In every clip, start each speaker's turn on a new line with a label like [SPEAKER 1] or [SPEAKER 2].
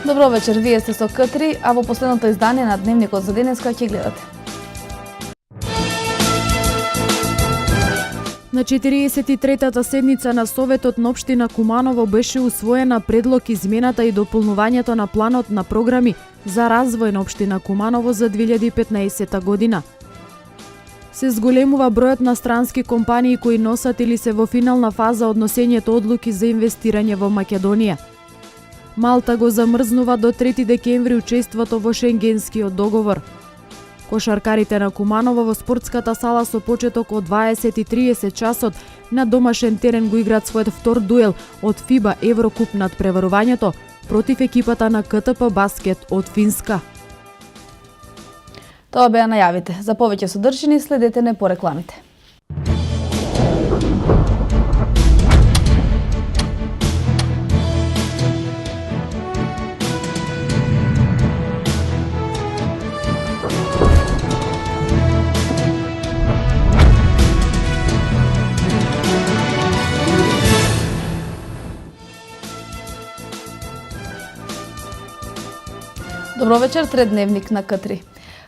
[SPEAKER 1] Добро вечер, вие сте со К3, а во последното издание на Дневникот за денеска ќе гледате.
[SPEAKER 2] На 43-та седница на Советот на Општина Куманово беше усвоена предлог измената и дополнувањето на планот на програми за развој на Општина Куманово за 2015 година. Се зголемува бројот на странски компании кои носат или се во финална фаза од носењето одлуки за инвестирање во Македонија. Малта го замрзнува до 3 декември учеството во Шенгенскиот договор. Кошаркарите на Куманово во спортската сала со почеток од 20:30 часот на домашен терен го играат својот втор дуел од ФИБА Еврокуп над преварувањето против екипата на КТП Баскет од Финска.
[SPEAKER 1] Тоа беа најавите. За повеќе содржини следете не по рекламите. Добро вечер, тредневник на К3.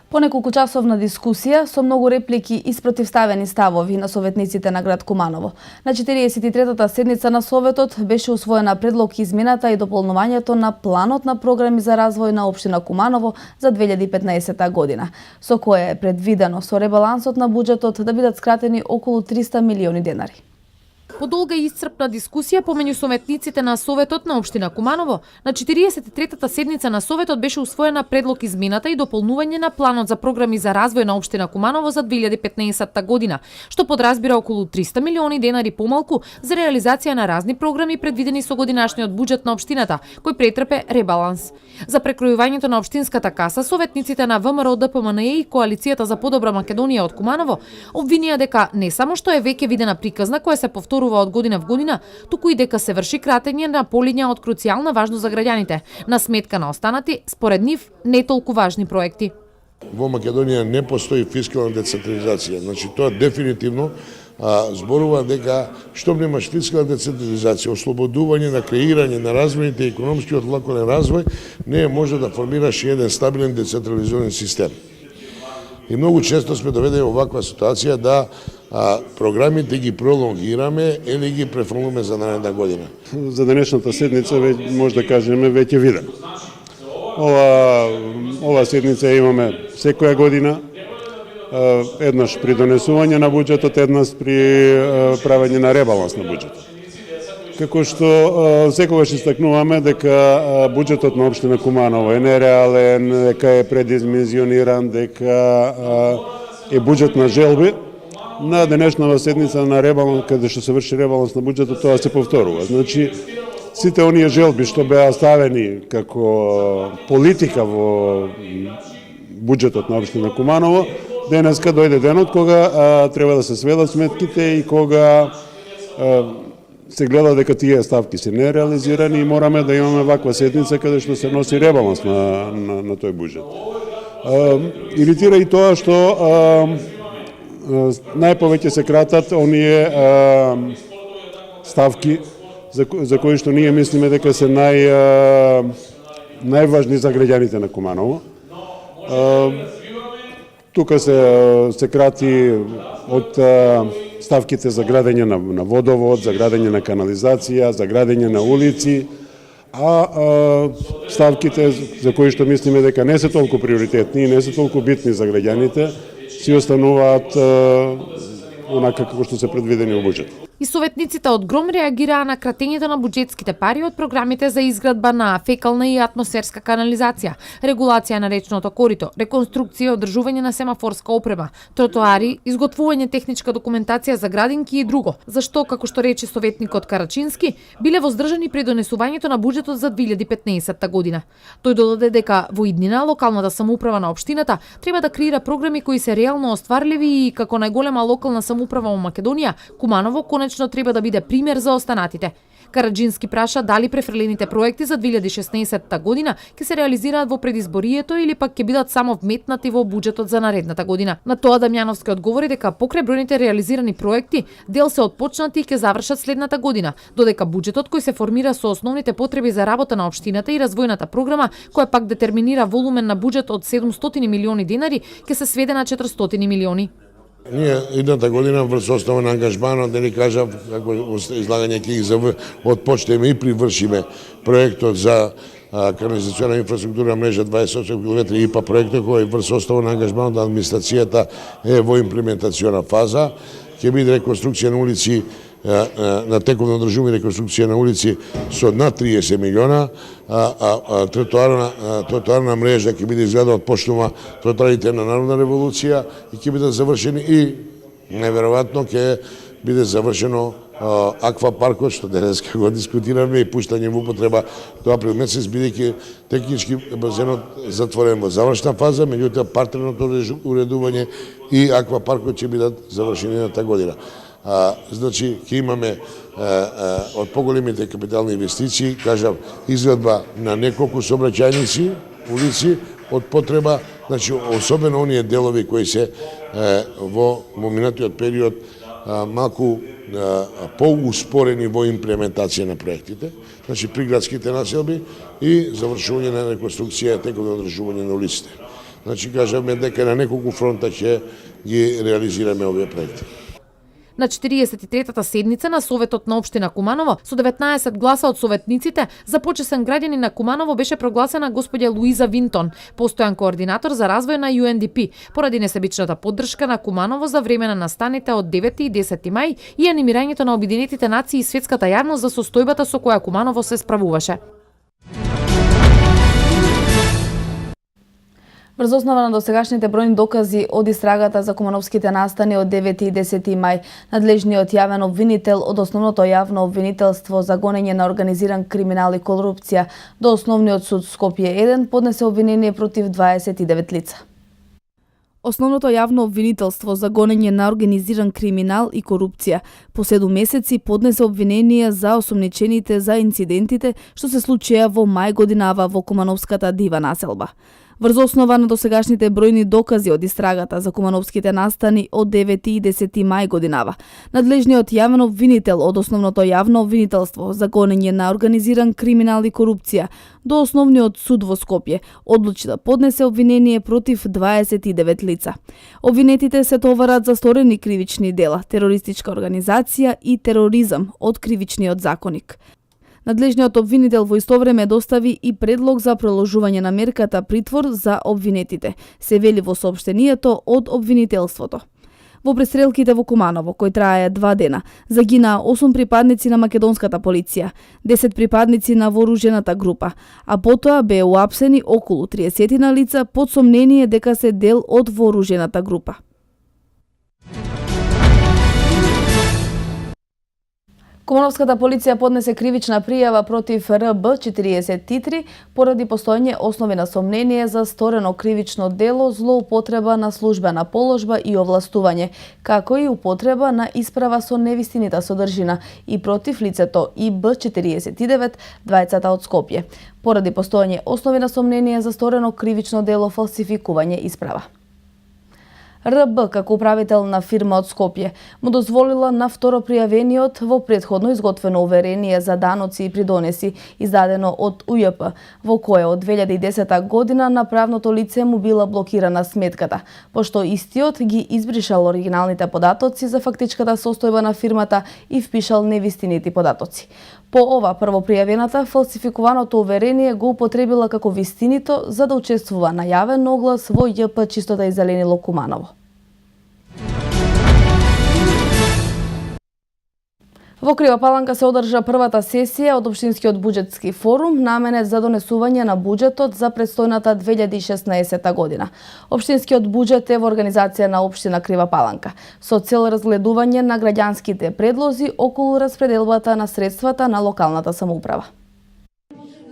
[SPEAKER 1] По неколку часовна дискусија со многу реплики и спротивставени ставови на советниците на град Куманово. На 43-та седница на Советот беше усвоена предлог измената и дополнувањето на планот на програми за развој на Општина Куманово за 2015 година, со кое е предвидено со ребалансот на буџетот да бидат скратени околу 300 милиони денари.
[SPEAKER 2] По долга и исцрпна дискусија помеѓу советниците на Советот на Општина Куманово, на 43-та седница на Советот беше усвоена предлог измената и дополнување на планот за програми за развој на Општина Куманово за 2015 година, што подразбира околу 300 милиони денари помалку за реализација на разни програми предвидени со годинашниот буџет на општината, кој претрпе ребаланс. За прекројувањето на општинската каса, советниците на ВМРО, ДПМНЕ и Коалицијата за подобра Македонија од Куманово обвинија дека не само што е веќе видена приказна која се повторува од година в година, туку и дека се врши кратење на полиња од круцијална важност за граѓаните, на сметка на останати, според нив, не толку важни проекти.
[SPEAKER 3] Во Македонија не постои фискална децентрализација. Значи, тоа дефинитивно зборува дека што немаш фискална децентрализација, ослободување на креирање на развојните и економскиот локален развој, не може да формираш еден стабилен децентрализиран систем. И многу често сме доведени во ваква ситуација да програмите ги пролонгираме или ги префрлуваме за наредна година.
[SPEAKER 4] За денешната седница може да кажеме веќе виден. Ова седница имаме секоја година, еднаш при донесување на буџетот, еднаш при правење на ребаланс на буџетот. Како што секогаш истакнуваме дека буџетот на општина Куманово е нереален, дека е предизмензиониран, дека е буџет на желби, на денешнава седница на ребаланс, каде што се врши ребаланс на буџетот, тоа се повторува. Значи, сите оние желби што беа ставени како политика во буџетот на општина Куманово, денеска дојде денот кога треба да се сведат сметките и кога се гледа дека тие ставки се нереализирани и мораме да имаме ваква седница каде што се носи ребаланс на тој буџет. Иритира и тоа што најповеќе се кратат оние ставки за кои што ние мислиме дека се најважни за граѓаните на Куманово. Тука се крати од ставките за градење на водовод, за градење на канализација, за градење на улици, а ставките за кои што мислиме дека не се толку приоритетни и не се толку битни за граѓаните, си остануваат онака како што се предвидени во буџет.
[SPEAKER 2] И советниците од ГРОМ реагираа на кратењето на буџетските пари од програмите за изградба на фекална и атмосферска канализација, регулација на речното корито, реконструкција и одржување на семафорска опрема, тротоари, изготвување техничка документација за градинки и друго, зашто, како што рече советникот Карачински, биле воздржани при донесувањето на буџетот за 2015 година. Тој додаде дека во иднина локалната самоуправа на општината треба да креира програми кои се реално остварливи и како најголема локална самоуправа во Македонија, Куманово конечно конечно треба да биде пример за останатите. Караджински праша дали префрлените проекти за 2016 година ќе се реализираат во предизборието или пак ќе бидат само вметнати во буџетот за наредната година. На тоа Дамјановски одговори дека покрај бројните реализирани проекти, дел се отпочнати и ќе завршат следната година, додека буџетот кој се формира со основните потреби за работа на општината и развојната програма, која пак детерминира волумен на буџет од 700 милиони денари, ќе се сведе на 400 милиони.
[SPEAKER 3] Ние идната година врз основа на ангажманот, да ни кажав, како излагање ќе ги отпочнеме и привршиме проектот за канализациона инфраструктура мрежа 28 км ИПА проектот кој врз основа на ангажманот на администрацијата е во имплементациона фаза. Ќе биде реконструкција на улици, на тековно одржување реконструкција на улици со над 30 милиона, тротоарна мрежа ќе биде изградена од почнува тротоарите на Народна револуција и ќе бидат завршени и неверојатно ќе биде завршено аквапаркот, што денеска го дискутираме и пуштање во употреба до април месец, бидејќи технички базенот затворен во завршна фаза, меѓутоа партерното уредување и аквапаркот ќе бидат завршени едната година. Значи, ќе имаме од поголемите капитални инвестиции, кажав, изградба на неколку сообраќајници, улици, од потреба, значи, особено оние делови кои се во минатиот период малку поуспорени во имплементација на проектите, значи приградските населби и завршување на реконструкција и тековно одржување на улиците. Значи, кажаме дека на неколку фронта ќе ги реализираме овие проекти.
[SPEAKER 2] На 43-та седница на Советот на општина Куманово со 19 гласа од советниците за почесен граѓанин на Куманово беше прогласена господја Луиза Винтон, постојан координатор за развој на UNDP, поради несебичната поддршка на Куманово за време на настаните од 9 и 10 мај и анимирањето на Обединетите нации и светската јавност за состојбата со која Куманово се справуваше.
[SPEAKER 1] Врз основа на досегашните бројни докази од истрагата за кумановските настани од 9 и 10 мај, надлежниот јавен обвинител од основното јавно обвинителство за гонење на организиран криминал и корупција до Основниот суд Скопје 1 поднесе обвинение против 29 лица. Основното јавно обвинителство за гонење на организиран криминал и корупција по 7 месеци поднесе обвинение за осомничените за инцидентите што се случија во мај годинава во Кумановската дива населба. Врз основа на досегашните бројни докази од истрагата за кумановските настани од 9 и 10 мај годинава, надлежниот јавен обвинител од основното јавно обвинителство за гонење на организиран криминал и корупција до Основниот суд во Скопје одлучи да поднесе обвинение против 29 лица. Обвинетите се товарат за сторени кривични дела, терористичка организација и тероризам од кривичниот законник. Надлежниот обвинител во исто време достави и предлог за проложување на мерката притвор за обвинетите, се вели во соопштението од обвинителството. Во престрелките во Куманово, кои траеа 2 дена, загинаа 8 припадници на македонската полиција, 10 припадници на вооружената група, а потоа беа уапсени околу 30 лица под сомнение дека се дел од вооружената група. Кумановската полиција поднесе кривична пријава против РБ-43 поради постоење основи на сомнение за сторено кривично дело злоупотреба на службена положба и овластување, како и употреба на исправа со невистинита содржина и против лицето ИБ-49, двајцата од Скопје, поради постоење основи на сомнение за сторено кривично дело фалсификување исправа. РБ, како управител на фирма од Скопје, му дозволила на второпријавениот во претходно изготвено уверение за даноци и придонеси, издадено од УЈП, во кое од 2010 година на правното лице му била блокирана сметката, пошто истиот ги избришал оригиналните податоци за фактичката состојба на фирмата и впишал невистинити податоци. По ова првопријавената, фалсификуваното уверение го употребила како вистинито за да учествува на јавен оглас во ЈП Чистота и зеленило Куманово. Во Крива Паланка се одржа првата сесија од Општинскиот буџетски форум, наменет за донесување на буџетот за предстојната 2016 година. Општинскиот буџет е во организација на Општина Крива Паланка, со цел разгледување на граѓанските предлози околу распределбата на средствата на локалната самоуправа.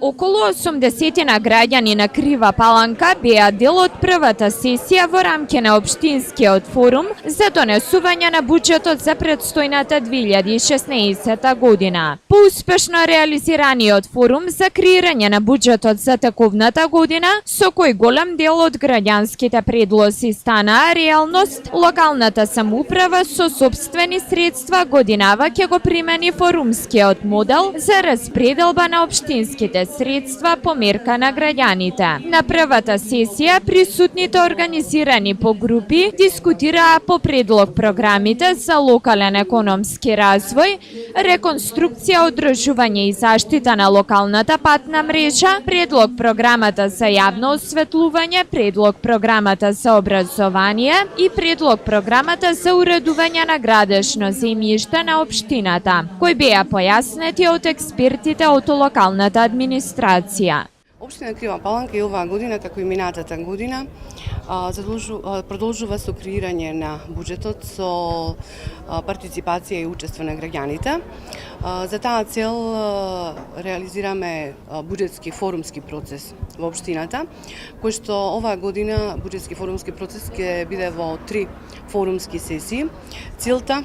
[SPEAKER 5] Околу 80 граѓани на Крива Паланка беа дел од првата сесија во рамки на Општинскиот форум за донесување на буџетот за предстојната 2016 година. По успешно реализираниот форум за креирање на буџетот за тековната година, со кој голем дел од граѓанските предлози станаа реалност, локалната самоуправа со сопствени средства годинава ќе го примени форумскиот модел за распределба на општинските средства по мерка на граѓаните. На првата сесија присутните организирани по групи дискутираа по предлог програмите за локален економски развој, реконструкција, одржување и заштита на локалната патна мрежа, предлог програмата за јавно осветлување, предлог програмата за образование и предлог програмата за уредување на градешно земјиште на општината, кои беа појаснети од експертите од локалната администрација.
[SPEAKER 6] Општина Крива Паланка и оваа година, како и минатата година, продолжува со креирање на буџетот со партиципација и учество на граѓаните. За таа цел реализираме буџетски форумски процес во општината, кој што оваа година буџетски форумски процес ќе биде во 3 форумски сесии. Целта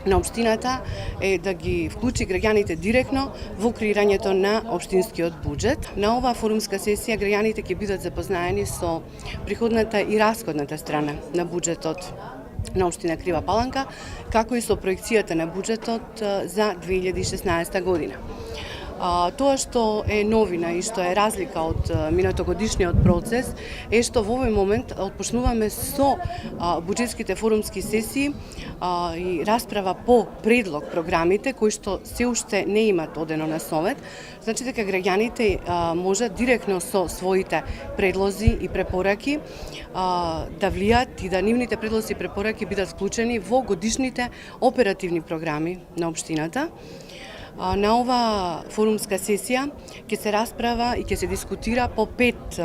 [SPEAKER 6] на општината е да ги вклучи граѓаните директно во креирањето на општинскиот буџет. На оваа форумска сесија граѓаните ќе бидат запознаени со приходната и расходната страна на буџетот на општина Крива Паланка, како и со проекцијата на буџетот за 2016 година. Тоа што е новина и што е разлика од минатогодишниот процес е што во овој момент отпочнуваме со буџетските форумски сесии и расправа по предлог програмите кои што се уште не имат одено на совет. Значи дека граѓаните можат директно со своите предлози и препораки да влијат и да нивните предлози и препораки бидат вклучени во годишните оперативни програми на општината. На оваа форумска сесија ќе се расправа и ќе се дискутира по 5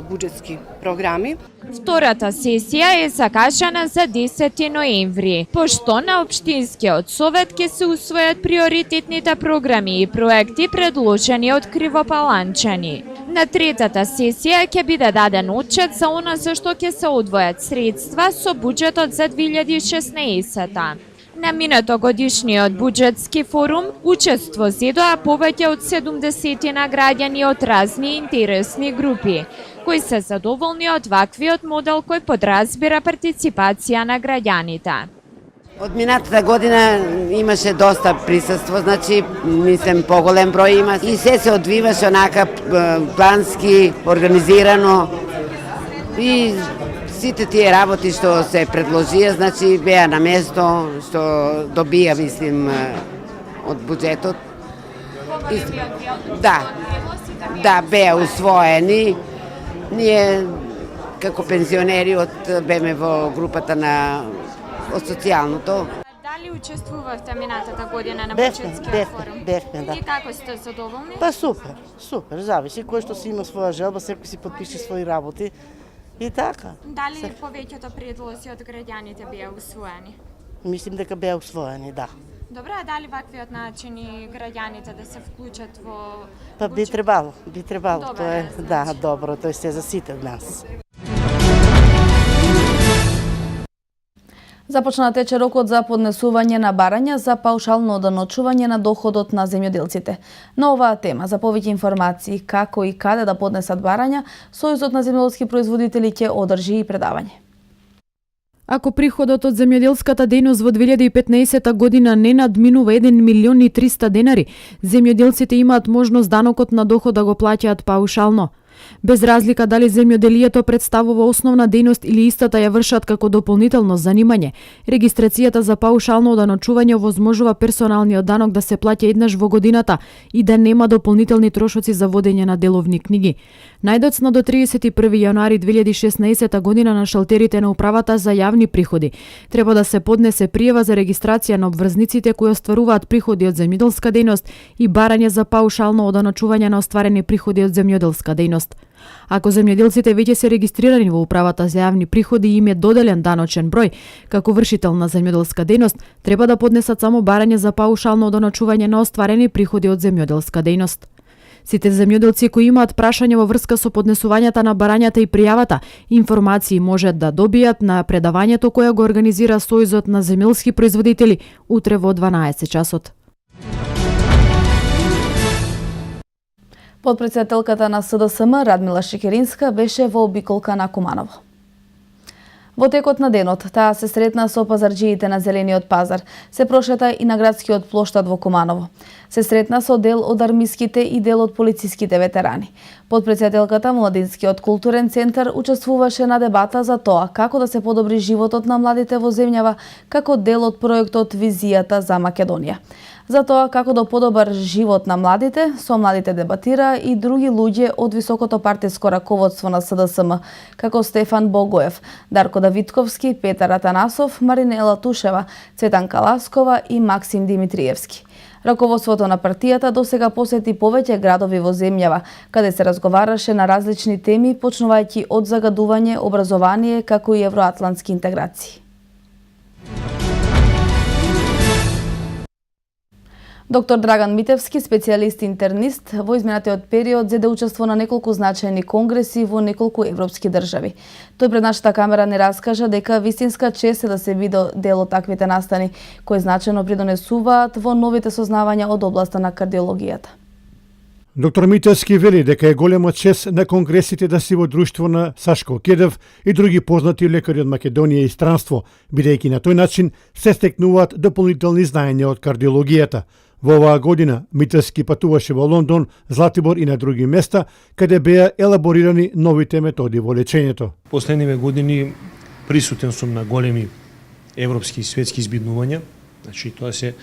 [SPEAKER 6] буџетски програми.
[SPEAKER 5] Втората сесија е закажана за 10 ноември, пошто на Општинскиот совет ќе се усвојат приоритетните програми и проекти предложени од кривопаланчани. На третата сесија ќе биде даден отчет за она за што ќе се одвојат средства со буџетот за 2016. На минатогодишниот буџетски форум учество зедоа повеќе од 70 граѓани од разни интересни групи, кои се задоволни од ваквиот модел кој подразбира партиципација на граѓаните.
[SPEAKER 7] Од минатата година имаше доста присуство, значи мислам поголем број има и се одвиваше онака плански, организирано и сите тие работи што се предложија, значи беа на место, што добија, мислим, од буџетот. Да, беа усвоени. Ние, како пензионери, беме во групата од социјалното.
[SPEAKER 5] Дали учествувавте минатата година на буџетскиот форум?
[SPEAKER 8] Бевме, да.
[SPEAKER 5] И како сте задоволни?
[SPEAKER 8] Па супер, зависи кој што си има своја желба, секој си подпише своји работи и така.
[SPEAKER 5] Дали повеќето предлози од граѓаните беа усвоени?
[SPEAKER 8] Мислим дека беа усвоени, да.
[SPEAKER 5] Добре, а дали ваквиот начин и граѓаните да се вклучат во
[SPEAKER 8] Па би требало.
[SPEAKER 5] Добре,
[SPEAKER 8] Тоа е, да, добро, тоа е за сите нас.
[SPEAKER 1] Започна да тече рокот за поднесување на барања за паушално одоночување на доходот на земјоделците. На оваа тема, за повеќе информации како и каде да поднесат барања, Сојузот на земјоделски производители ќе одржи и предавање.
[SPEAKER 2] Ако приходот од земјоделската дејност во 2015 година не надминува 1.300.000 денари, земјоделците имаат можност данокот на доход да го плаќаат паушално. Без разлика дали земјоделието представува основна дејност или истата ја вршат како дополнително занимање, регистрацијата за паушално одоночување овозможува персоналниот данок да се плаќа еднаш во годината и да нема дополнителни трошоци за водење на деловни книги. Најдоцна до 31 јануари 2016 година на шалтерите на Управата за јавни приходи треба да се поднесе пријава за регистрација на обврзниците кои остваруваат приходи од земјоделска дејност и барање за паушално одоночување на остварени приходи од земјоделска дејност. Ако земјоделците веќе се регистрирани во Управата за јавни приходи и им е доделен даночен број, како вршител на земјоделска дејност, треба да поднесат само барање за паушално одоночување на остварени приходи од земјоделска дејност. Сите земјоделци кои имаат прашања во врска со поднесувањата на барањата и пријавата, информации можат да добијат на предавањето кое го организира Сојузот на земјелски производители утре во 12 часот.
[SPEAKER 1] Подпредседателката на СДСМ Радмила Шекеринска беше во обиколка на Куманово. Во текот на денот, таа се сретна со пазарџиите на Зелениот пазар, се прошета и на градскиот плоштад во Куманово. Се сретна со дел од армиските и дел од полициските ветерани. Подпредседателката Младинскиот културен центар учествуваше на дебата за тоа како да се подобри животот на младите во земјава како дел од проектот Визијата за Македонија. За тоа како да подобар живот на младите, со младите дебатира и други луѓе од високото партиско раководство на СДСМ, како Стефан Богоев, Дарко Давидковски, Петар Атанасов, Маринела Тушева, Цветан Каласкова и Максим Димитриевски. Раководството на партијата досега посети повеќе градови во земјава, каде се разговараше на различни теми, почнувајќи од загадување, образование, како и евроатлантски интеграции. Доктор Драган Митевски, специјалист интернист, во изминатиот период зеде учество на неколку значајни конгреси во неколку европски држави. Тој пред нашата камера не раскажа дека вистинска чест е да се биде дел од таквите настани, кои значајно придонесуваат во новите сознавања од областа на кардиологијата.
[SPEAKER 9] Доктор Митевски вели дека е голема чест на конгресите да си во друштво на Сашко Кедев и други познати лекари од Македонија и странство, бидејќи на тој начин се стекнуваат дополнителни знаења од кардиологијата. Во оваа година Митевски патуваше во Лондон, Златибор и на други места, каде беа елаборирани новите методи во лечењето.
[SPEAKER 10] Последниве години присутен сум на големи европски и светски избиднувања, значи тоа се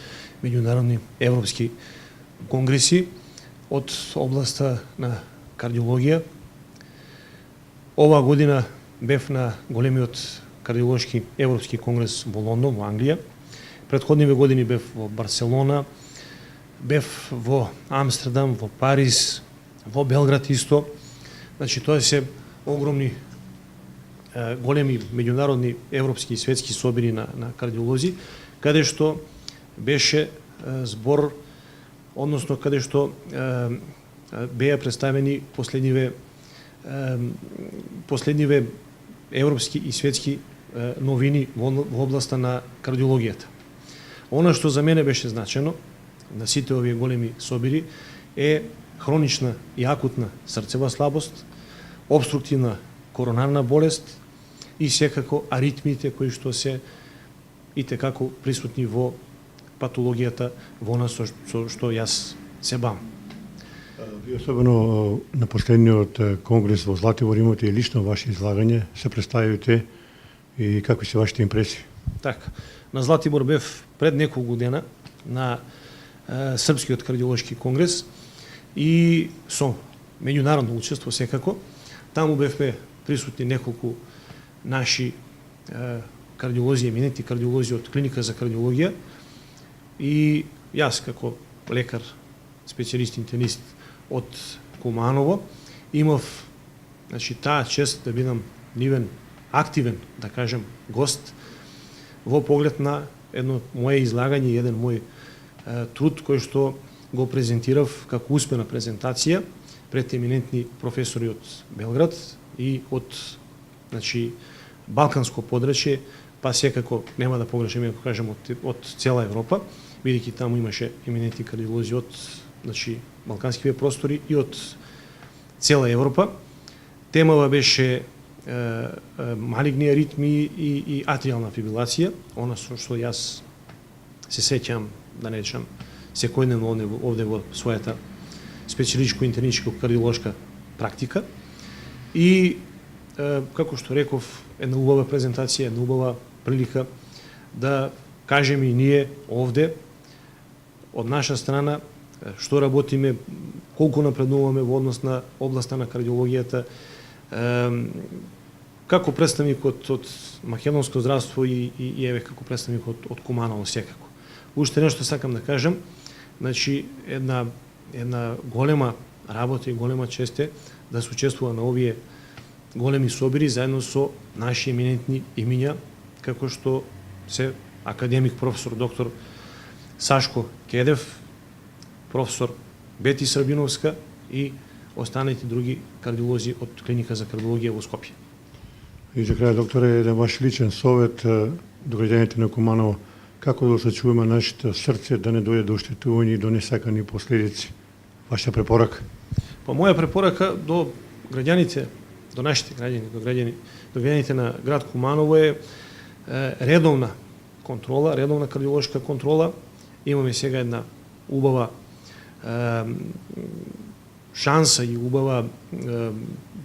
[SPEAKER 10] меѓународни европски конгреси од областа на кардиологија. Оваа година бев на големиот кардиолошки европски конгрес во Лондон, во Англија. Претходниве години бев во Барселона, бев во Амстердам, во Париз, во Белград исто. Значи тоа се огромни големи меѓународни европски и светски собори на кардиолози, каде што беше збор, односно каде што беа представени последниве европски и светски новини во областа на кардиологијата. Она што за мене беше значено на сите овие големи собори е хронична и акутна срцева слабост, обструктивна коронарна болест и секако аритмиите кои што се и tekako присутни во патологијата во нас со што јас се бам.
[SPEAKER 9] Ви особено на последниот конгрес во Златибор имате и лично ваше излагање, се представите и какви се вашите импресии?
[SPEAKER 10] Така, на Златибор бев пред неколку дена на Српскиот кардиолошки конгрес и со меѓународно учество секако. Таму бевме присутни неколку наши кардиолози, еминентни кардиолози од клиника за кардиологија и јас како лекар, специјалист интернист од Куманово имав таа чест да бидам нивен активен, да кажем, гост во поглед на едно моje излагање и еден мој труд кој што го презентирав како успена презентација пред еминентни професори од Белград и од балканско подрачје, па секако нема да погрешиме ако кажем од цела Европа, бидејќи таму имаше еминентни кардиолози од балканските простори и од цела Европа. Темава беше малигни аритми и атриална фибрилација, она со што јас се сеќам, да не речам, секојдневно овде во својата специјаличко-интерничко кардиолошка практика. И, како што реков, една убава презентација, една убава прилика да кажеме и ние овде, од наша страна, што работиме, колку напреднуваме во однос на областа на кардиологијата, како представник од македонско здравство и еве како представник од Куманово секако. Уште нешто сакам да кажам, една голема работа и голема чест е да се учествува на овие големи собори заедно со наши еминентни имиња, како што се академик професор доктор Сашко Кедев, професор Бети Србиновска и останалите други кардиолози од клиника за кардиологија во Скопје.
[SPEAKER 9] И за крај, докторе, еден ваш личен совет до граѓаните на Куманово, како да осачуваме нашето срце да не дојде до оштетување и до несакани последици? Ваша препорака?
[SPEAKER 10] Па моја препорака до граѓаните, до нашите граѓани, до граѓаните на град Куманово е редовна контрола, редовна кардиолошка контрола. Имаме сега една убава шанса и убава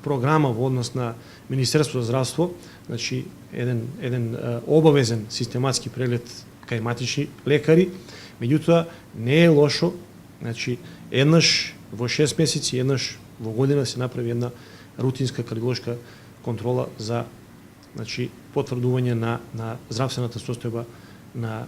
[SPEAKER 10] програма во однос на Министерство за здравство, значи еден обавезен систематски преглед кај матични лекари, меѓутоа не е лошо, значи еднаш во 6 месеци, еднаш во година се направи една рутинска кардиолошка контрола за значи потврдување на здравствената состојба на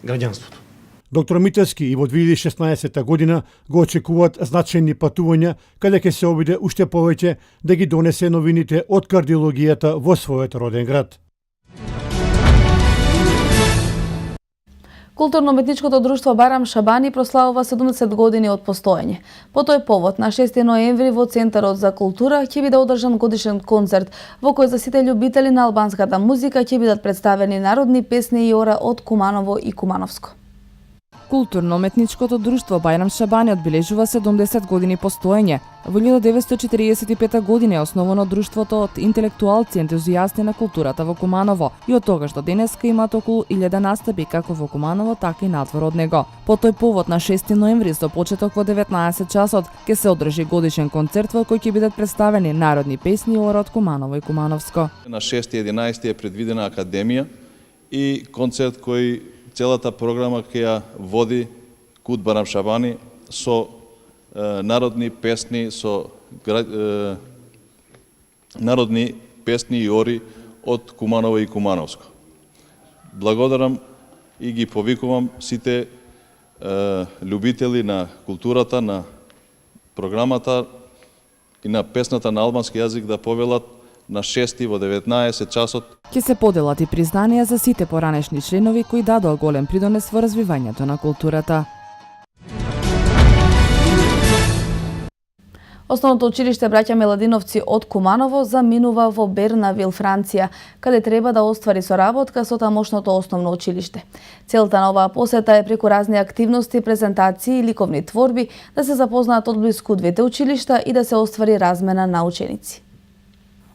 [SPEAKER 10] граѓанството.
[SPEAKER 9] Доктор Митевски и во 2016 година го очекуваат значајни патувања, каде ќе се обиде уште повеќе да ги донесе новините од кардиологијата во својот роден град.
[SPEAKER 1] Културно-уметничкото друштво Байрам Шабани прославува 70 години од постоење. По тој повод, на 6 ноември во Центарот за култура ќе биде одржан годишен концерт, во кој за сите љубители на албанската музика ќе бидат представени народни песни и ора од Куманово и Кумановско.
[SPEAKER 11] Културно-уметничкото друштво Байрам Шабани одбележува 70 години постоење. Во 1945 година е основано друштвото од интелектуалци и ентузијасти на културата во Куманово и од тогаш до денеска имаат околу 1000 настапи како во Куманово, така и надвор од него. По тој повод на 6 ноември со почеток во 19 часот ќе се одржи годишен концерт во кој ќе бидат представени народни песни и ора од Куманово и Кумановско.
[SPEAKER 12] На 6.11 е предвидена академија и концерт кој целата програма ќе ја води Кут Байрам Шабани со народни песни, со народни песни и ори од Куманово и Кумановско. Благодарам и ги повикувам сите љубители на културата, на програмата и на песната на албански јазик да повелат на 6 во 19 часот.
[SPEAKER 11] Ќе се поделат и признанија за сите поранешни членови кои дадоа голем придонес во развивањето на културата.
[SPEAKER 1] Основното училиште браќа Миладиновци од Куманово заминува во Бернавил, Франција, каде треба да оствари соработка со тамошното основно училиште. Целта на оваа посета е преку разни активности, презентации и ликовни творби да се запознаат одблиску двете училишта и да се оствари размена на ученици.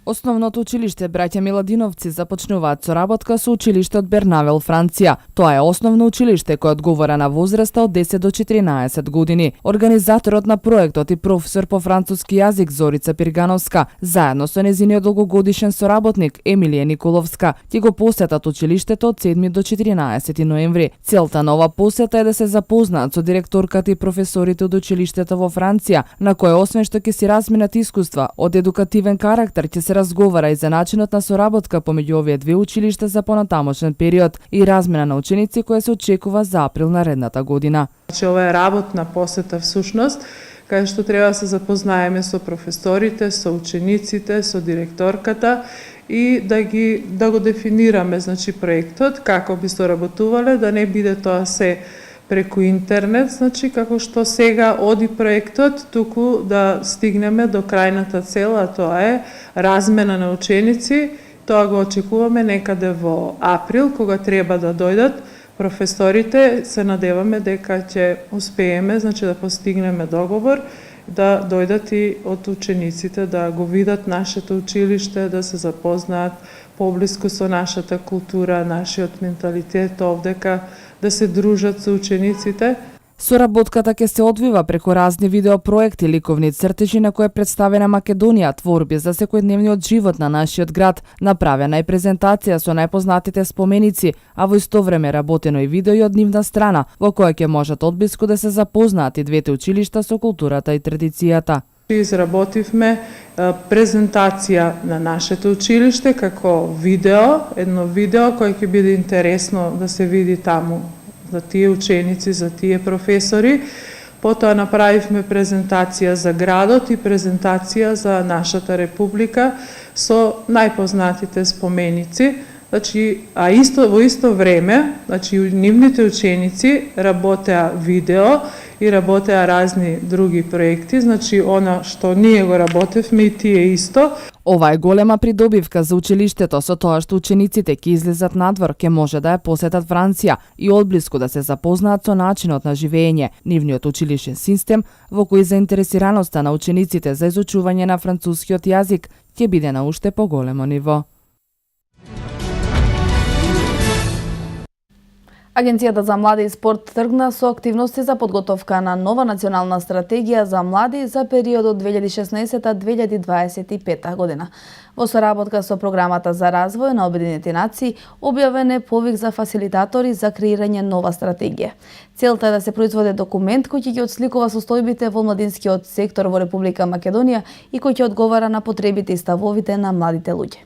[SPEAKER 11] Основното училиште браќа Миладиновци започнуваат соработка со училиштето од Бернавил, Франција. Тоа е основно училиште кое одговара на возраста од 10 до 14 години. Организаторот на проектот и професор по француски јазик Зорица Пиргановска, заедно со нејзиниот долгогодишен соработник Емилија Николовска, ќе го посетат училиштето од 7 до 14 ноември. Целта на ова посета е да се запознаат со директорката и професорите од училиштето во Франција, на кој освен што ќе си разменат искуства од едукативен карактер, ќе се разговара и за начинот на соработка помеѓу овие две училишта за понатамошен период и размена на ученици која се очекува за април наредната година.
[SPEAKER 13] Значи, ова е работна посета всушност, кај што треба да се запознаеме со професорите, со учениците, со директорката и да го дефинираме, значи, проектот, како би соработувале, да не биде тоа се преку интернет, значи како што сега оди проектот, туку да стигнеме до крајната цел, а тоа е размена на ученици. Тоа го очекуваме некаде во април, кога треба да дојдат професорите. Се надеваме дека ќе успееме, значи да постигнеме договор, да дојдат и од учениците да го видат нашето училиште, да се запознаат поблиску со нашата култура, нашиот менталитет овдека, да се дружат со учениците.
[SPEAKER 11] Соработката ќе се одвива преку разни видеопроекти, ликовни цртежи на кои е представена Македонија, творби за секојдневниот живот на нашиот град, направена и презентација со најпознатите споменици, а во исто време работено и видео и од нивна страна, во која ќе можат одблиску да се запознаат и двете училишта со културата и традицијата.
[SPEAKER 13] Изработивме презентација на нашето училиште како видео, едно видео кој ќе биде интересно да се види таму за тие ученици, за тие професори. Потоа направивме презентација за градот и презентација за нашата република со најпознатите споменици. Значи, во исто време, значи, нивните ученици работеа видео и работеа разни други проекти, значи она што ние го работевме и тие исто.
[SPEAKER 11] Ова е голема придобивка за училиштето со тоа што учениците ќе излезат надвор, ќе може да ја посетат Франција и одблиску да се запознаат со начинот на живење, нивниот училишен систем, во кој заинтересираноста на учениците за изучување на францускиот јазик ќе биде на уште поголемо ниво.
[SPEAKER 1] Агенцијата за млади и спорт тргна со активности за подготовка на нова национална стратегија за млади за периодот 2016-2025 година. Во соработка со програмата за развој на Обединетите нации објавен е повик за фасилитатори за креирање нова стратегија. Целта е да се произведе документ кој ќе ги отсликува состојбите во младинскиот сектор во Република Македонија и кој ќе одговара на потребите и ставовите на младите луѓе.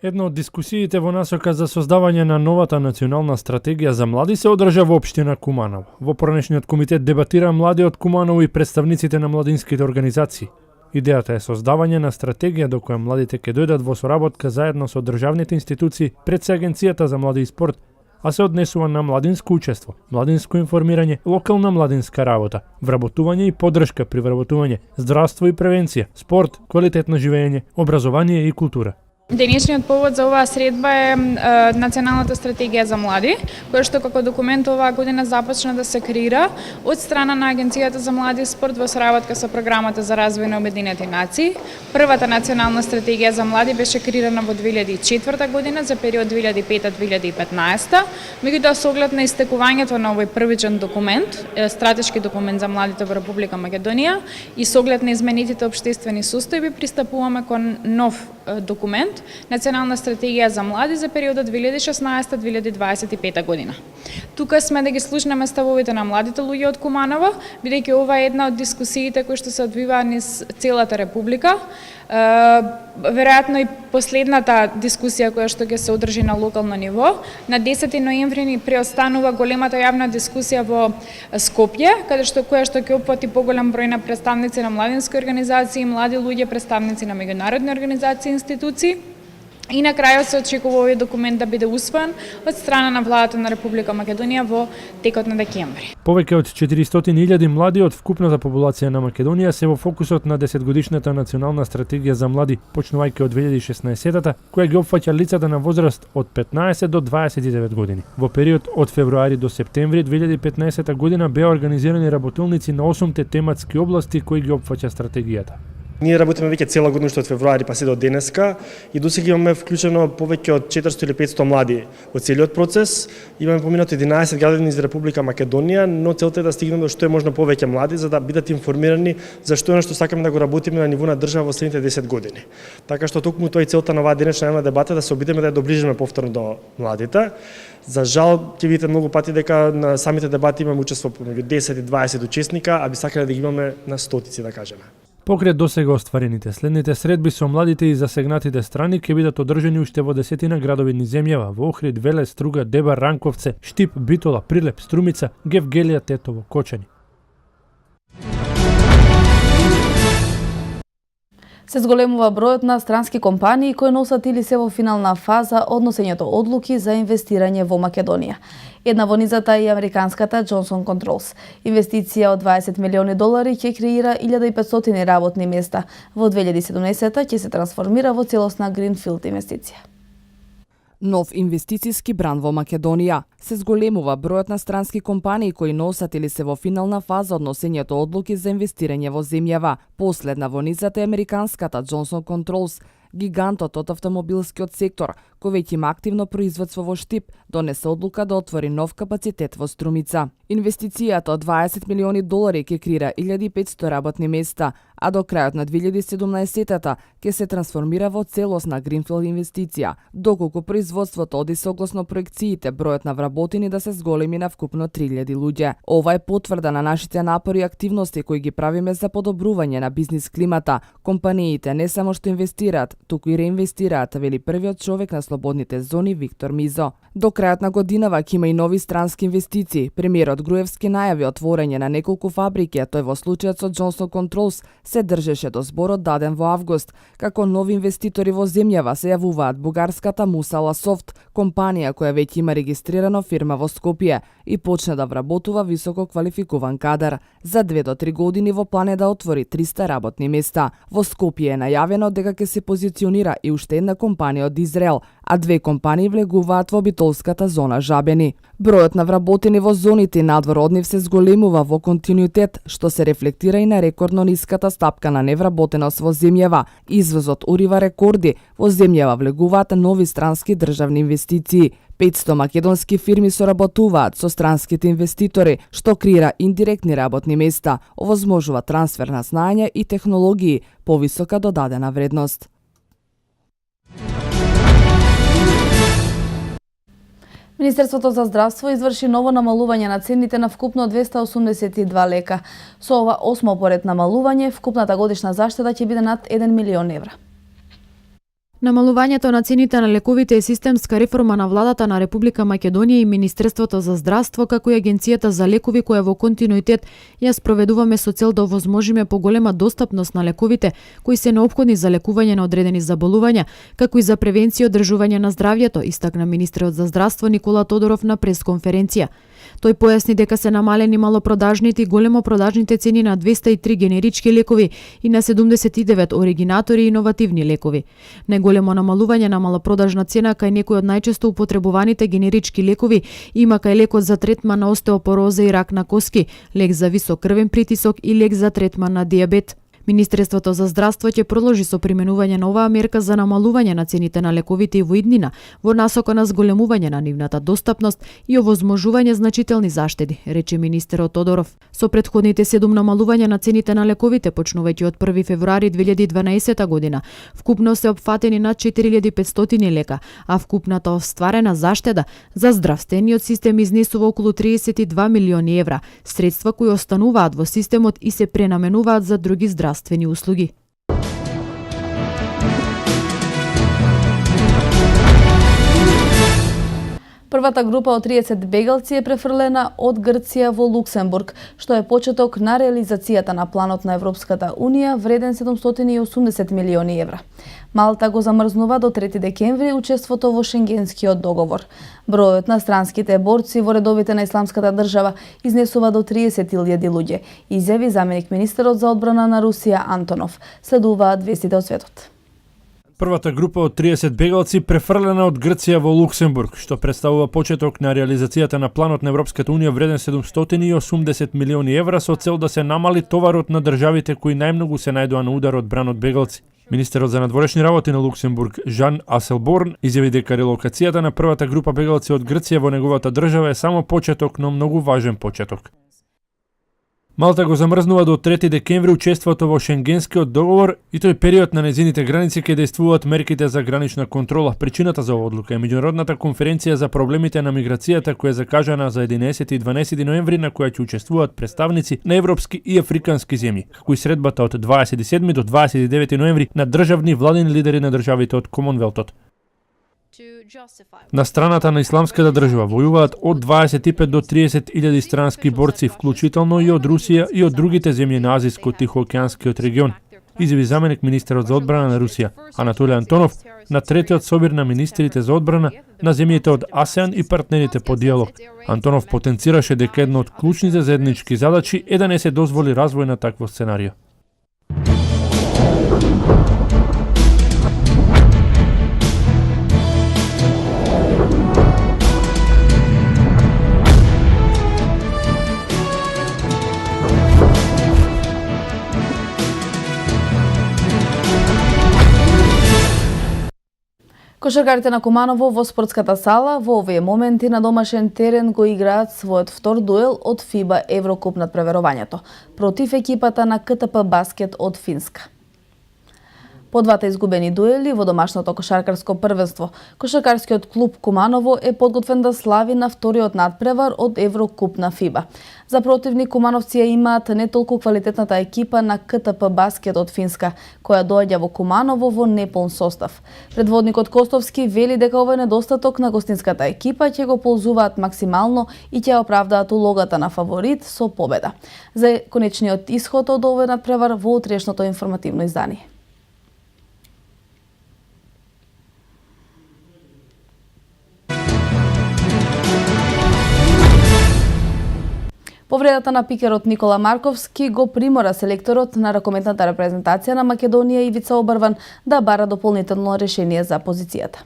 [SPEAKER 14] Една од дискусиите во насока за создавање на новата национална стратегија за млади се одржа во општина Куманово. Во поранешниот комитет дебатира млади од Куманово и представниците на младинските организации. Идејата е создавање на стратегија до која младите ќе дојдат во соработка заедно со државните институции пред се Агенцијата за млади и спорт, а се однесува на младинско учество, младинско информирање, локална младинска работа, вработување и поддршка при вработување, здравство и превенција, спорт, квалитетно живење, образование и култура.
[SPEAKER 15] Денешниот повод за оваа средба е Националната стратегија за млади, која што како документ оваа година започна да се креира од страна на Агенцијата за млади и спорт во соработка со програмата за развој на Обединетите нации. Првата национална стратегија за млади беше креирана во 2004 година за период 2005-2015. Меѓутоа со оглед на истекувањето на овој првичен документ, стратешки документ за младите во Република Македонија и со оглед на изменетите општествени состојби пристапуваме кон нов документ, Национална стратегија за млади за периодот 2016-2025 година. Тука сме да ги слушнеме ставовите на младите луѓе од Куманово, бидејќи ова е една од дискусиите кои што се одвиваа низ целата република. Веројатно и последната дискусија која што ќе се одржи на локално ниво. На 10 ноември ни преостанува големата јавна дискусија во Скопје, која што ќе опфати поголем број на представници на младински организации, млади луѓе, представници на меѓународни организации и институции. И на крајот се очекува овој документ да биде усвоен од страна на владата на Република Македонија во текот на декември.
[SPEAKER 14] Повеќе од 400.000 млади од вкупната популација на Македонија се во фокусот на 10-годишната национална стратегија за млади, почнувајќи од 2016-та, која ги опфаќа лицата на возраст од 15 до 29 години. Во период од февруари до септември 2015 година беа организирани работилници на 8 тематски области кои ги опфаќа стратегијата.
[SPEAKER 16] Ние работиме веќе цела година што од февруари па се до денеска и досега имаме вклучено повеќе од 400 или 500 млади во целиот процес. Имаме поминато 11 градови низ Република Македонија, но целта е да стигнеме до што е можно повеќе млади за да бидат информирани за што е што сакаме да го работиме на ниво на држава во следните 10 години. Така што токму тоа е целта на оваа денешна јавна дебата да се обидеме да ја доближиме повторно до младите. За жал ќе видите многу пати дека на самите дебати имаме учество помеѓу 10 и 20 учесника, а би сакале да ги имаме на стотици, да кажеме.
[SPEAKER 14] Покрај досега остварените, следните средби со младите и засегнатите страни ќе бидат одржани уште во 10 градови низ земјава: во Охрид, Велес, Струга, Дебар, Ранковце, Штип, Битола, Прилеп, Струмица, Гевгелија, Тетово, Кочани.
[SPEAKER 1] Се зголемува бројот на странски компании кои носат или се во финална фаза од носењето одлуки за инвестирање во Македонија. Една во низата е и американската Johnson Controls. Инвестиција од $20 милиони ќе креира 1500 работни места. Во 2017 ќе се трансформира во целосна гринфилд инвестиција.
[SPEAKER 11] Нов инвестициски бранд во Македонија. Се зголемува бројот на странски компании кои носат или се во финална фаза од носењето одлуки за инвестирање во земјава. Последна во низата е американската Johnson Controls, гигантот од автомобилскиот сектор, кој веќе има активно производство во Штип, донесе одлука да отвори нов капацитет во Струмица. Инвестицијата од $20 милиони ќе креира 1500 работни места, а до крајот на 2017-та ќе се трансформира во целосна гринфилд инвестиција, доколку производството оди согласно проекциите бројот на вработени да се зголеми на вкупно 3000 луѓе. Ова е потврда на нашите напори и активности кои ги правиме за подобрување на бизнис климата. Компаниите не само што инвестираат, туку и реинвестираат, вели првиот човек на слободните зони Виктор Мизо. До крајот на годинава ќе има и нови странски инвестиции. Премиерот Груевски најави отворање на неколку фабрики, а тој во случајот со Johnson Controls се држеше до зборот даден во август. Како нови инвеститори во земјава се јавуваат бугарската Мусала Софт, компанија која веќе има регистрирано фирма во Скопје и почне да вработува високо квалификуван кадар. За 2 до 3 години во план е да отвори 300 работни места. Во Скопје е најавено дека ќе се позиционира и уште една компанија од Израел, а 2 компании влегуваат во битолската зона Жабени. Бројот на вработени во зоните надвор од нив се зголемува во континуитет, што се рефлектира и на рекордно ниската стапка на невработеност во земјава. Извозот урива рекорди, во земјава влегуваат нови странски државни инвестиции. 500 македонски фирми соработуваат со странските инвеститори, што креира индиректни работни места, овозможува трансфер на знаење и технологии, повисока додадена вредност.
[SPEAKER 1] Министерството за здравство изврши ново намалување на цените на вкупно 282 лека. Со ова 8 поред намалување, вкупната годишна заштеда ќе биде над 1 милион евра.
[SPEAKER 2] Намалувањето на цените на лековите е системска реформа на владата на Република Македонија и Министерството за здравство, како и Агенцијата за лекови, која во континуитет ја спроведуваме со цел да овозможиме поголема достапност на лековите, кои се неопходни за лекување на одредени заболувања, како и за превенција и одржување на здравјето, истакна министерот за здравство Никола Тодоров на пресконференција. Тој појасни дека се намалени малопродажните и големо продажните цени на 203 генерички лекови и на 79 оригинатори и иновативни лекови. Најголемо намалување на малопродажна цена кај некои од најчесто употребуваните генерички лекови има кај лекот за третман на остеопороза и рак на коски, лек за висок крвен притисок и лек за третман на дијабет. Министерството за здравство ќе продолжи со применување на оваа мерка за намалување на цените на лековите и во иднина, во насока на зголемување на нивната достапност и овозможување значителни заштеди, рече министерот Тодоров. Со претходните 7 намалувања на цените на лековите, почнувајќи од 1 февруари 2012 година, вкупно се опфатени над 4500 лека, а вкупната остварена заштеда за здравствениот систем изнесува околу 32 милиони евра, средства кои остануваат во системот и се пренаменуваат за други здравствени услуги.
[SPEAKER 1] Првата група од 30 бегалци е префрлена од Грција во Луксембург, што е почеток на реализацијата на планот на Европската Унија вреден 780 милиони евра. Малта го замрзнува до 3 декември учеството во Шенгенскиот договор. Бројот на странските борци во редовите на Исламската држава изнесува до 30.000 луѓе, изјави заменик министерот за одбрана на Русија Антонов. Следуваат вестите од светот.
[SPEAKER 14] Првата група од 30 бегалци префрлена од Грција во Луксембург, што представува почеток на реализацијата на планот на Европската Унија вреден 780 милиони евра со цел да се намали товарот на државите кои најмногу се најдоа на удар од бран од бегалци. Министерот за надворешни работи на Луксембург Жан Аселборн изјави дека релокацијата на првата група бегалци од Грција во неговата држава е само почеток, но многу важен почеток. Малта го замрзнува до 3 декември учеството во Шенгенскиот договор и тој период на незините граници ке действуваат мерките за гранична контрола. Причината за оваа одлука е меѓународната конференција за проблемите на миграцијата која е закажана за 11 и 12 ноември на која ќе учествуваат представници на европски и африкански земји, како и средбата од 27 до 29 ноември на државни владени лидери на државите од Комонвелтот. На страната на Исламската држава војуваат од 25 до 30.000 странски борци, вклучително и од Русија и од другите земји на Азиско-Тихоокеанскиот регион, изјави заменик министерот за одбрана на Русија Анатолиј Антонов на третиот собир на министрите за одбрана на земјите од АСЕАН и партнерите по диалог. Антонов потенцираше дека една од клучните заеднички задачи е да не се дозволи развој на такво сценарио.
[SPEAKER 1] Кошаркарите на Куманово во спортската сала во овие моменти на домашен терен го играат својот втор дуел од ФИБА Еврокуп над преверувањето против екипата на КТП Баскет од Финска. По двата изгубени дуели во домашното кошаркарско првенство, кошаркарскиот клуб Куманово е подготвен да слави на вториот надпревар од Еврокуп на ФИБА. За противник Кумановци имаат не толку квалитетната екипа на КТП Баскет од Финска, која доаѓа во Куманово во неполн состав. Предводникот Костовски вели дека овој недостаток на гостинската екипа ќе го ползуваат максимално и ќе оправдаат улогата на фаворит со победа. За конечниот исход од овој надпревар во утрешното информативно издание. Повредата на пикерот Никола Марковски го примора селекторот на ракометната репрезентација на Македонија Ивица Обрван да бара дополнително решение за позицијата.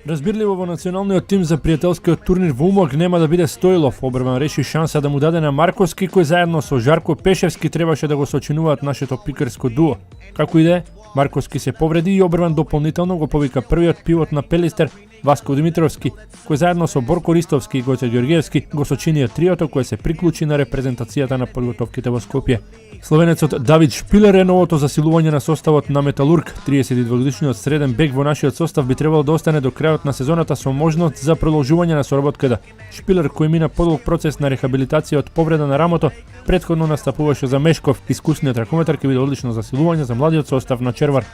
[SPEAKER 14] Разбирливо во националниот тим за пријателскиот турнир во Умаг нема да биде Стоилов. Обрван реши шанса да му даде на Марковски, кој заедно со Жарко Пешевски требаше да го сочинуваат нашето пикерско дуо. Како и да е, Марковски се повреди и Обрван дополнително го повика првиот пивот на Пелистер, Васко Димитровски, кој заедно со Борко Ристовски и Гоце Ѓоргиевски го сочинија триото кој се приклучи на репрезентацијата на подготовките во Скопје. Словенецот Давид Шпилер е новото засилување на составот на Металург. 32-годишниот среден бек во нашиот состав би требало да остане до крајот на сезоната со можност за продолжување на соработката. Шпилер, кој мина подолг процес на рехабилитација од повреда на рамото, претходно настапуваше за Мешков. Искусниот ракометар ќе биде одлично засилување за младиот состав на Червар.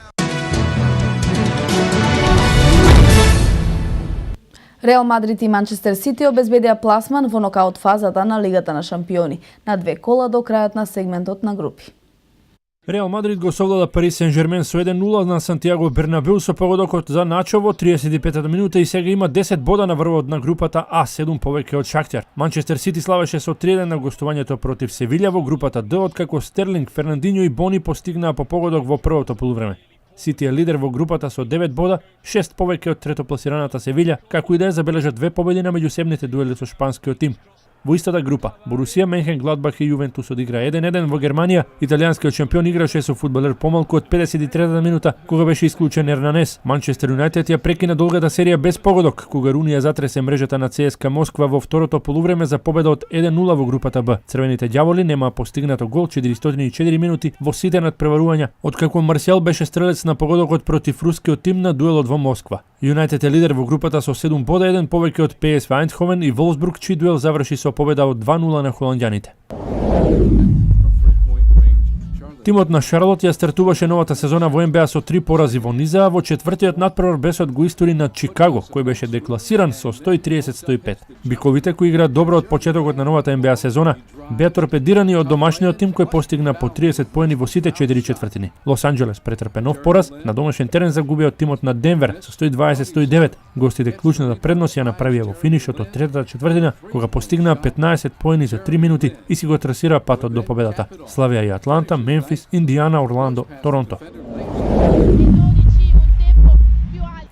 [SPEAKER 1] Реал Мадрид и Манчестер Сити обезбедија пласман во нокаут фазата на Лигата на шампиони на 2 кола до крајот на сегментот на групи.
[SPEAKER 14] Реал Мадрид го совлада Пари Сен-Жермен со 1-0 на Сантиаго Бернабеу со погодокот за Начо во 35-та минута и сега има 10 бода на врвот на групата А, 7 повеќе од Шахтер. Манчестер Сити славеше со 3-1 на гостувањето против Севилја во групата Д, откако Стерлинг, Фернандиньо и Бони постигнаа по погодок во првото полувреме. Сити е лидер во групата со 9 бода, 6 повеќе од третопласираната Севилја, како и да е забележа 2 победи на меѓусебните дуели со шпанскиот тим. Во истата група, Борусија, Менхенгладбах и Јувентус одигра 1-1 во Германија. Италијанскиот шампион играше со фудбалер помалку од 53-та минута, кога беше исклучен Ернанес. Манчестер Юнајтед ја прекина долгата серија без погодок, кога Рунија затресе мрежата на ЦСКА Москва во второто полувреме за победа од 1-0 во групата Б. Црвените ѓаволи немаа постигнато гол 404 минути во сите надпреварувања, откако Марсијал беше стрелец на погодокот против рускиот тим на дуелот во Москва. Юнајтед е лидер во групата со 7 бода, 1 повеќе од ПСВ Айндховен и Волфсбург, чиј дуел заврши со победа од 2-0 на холанѓаните. Тимот на Шарлот ја стартуваше новата сезона во НБА со 3 порази во низа, а во четвртиот надпревар бесот го истори над Чикаго, кој беше декласиран со 130-105. Биковите, кои играат добро од почетокот на новата НБА сезона, беа торпедирани од домашниот тим кој постигна по 30 поени во сите 4 четвртини. Лос Анџелес претрпе нов пораз, на домашен терен загубија од тимот на Денвер со 120-109. Гостите клучната предност ја направија во финишот од третата четвртина, кога постигнаа 15 поени за 3 минути и си го трасираа патот до победата. Славија и Атланта, Мемфис, Индиана, Орландо, Торонто.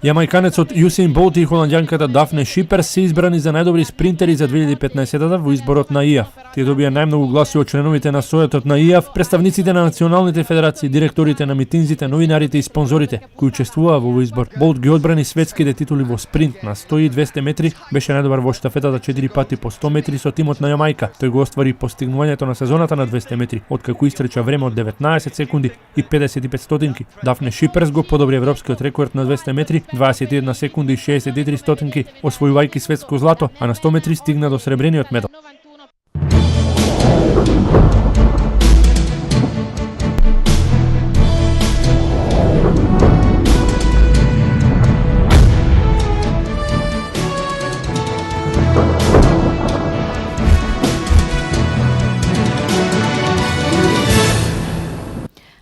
[SPEAKER 14] Јамајканецот Јусеин Болт и холанѓанката Дафне Шиперс се избрани за најдобри спринтери за 2015-та во изборот на ИАФ. Тие добија најмногу гласови од членовите на Советот на ИАФ, представниците на националните федерации, директорите на митинзите, новинарите и спонзорите кои учествуваа во овој избор. Болт ги одбрани светските титули во спринт на 100 и 200 метри, беше најдобар во штафетата 4 пати по 100 метри со тимот на Јамајка. Тој го оствари постигнувањето на сезоната на 200 метри, откако истрча време од 19 секунди и 55 стотинки. Дафне Шиперс го подобри европскиот рекорд на 200 метри, 21 секунди и 63 стотинки, освојувајќи светско злато, а на 100 метри стигна до сребрениот медал.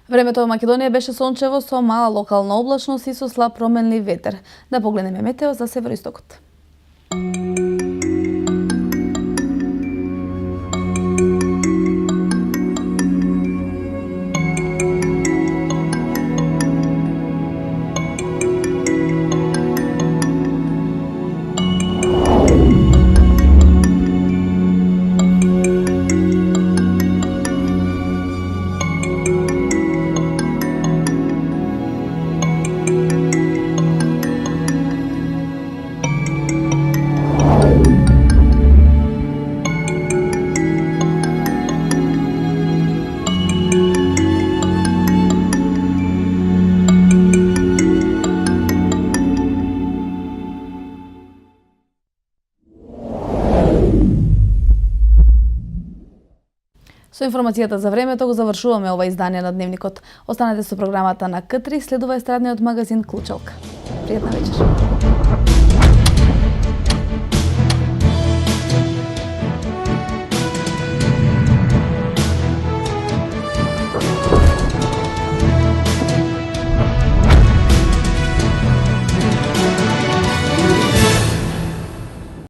[SPEAKER 1] Времето во Македонија беше сончево со мала локална облачност и со слаб променлив ветер. Да погледнеме метео за североистокот. Со информацијата за времето го завршуваме ова издание на Дневникот. Останете со програмата на К3, следува естрадниот магазин Клучалка. Пријатна вечер.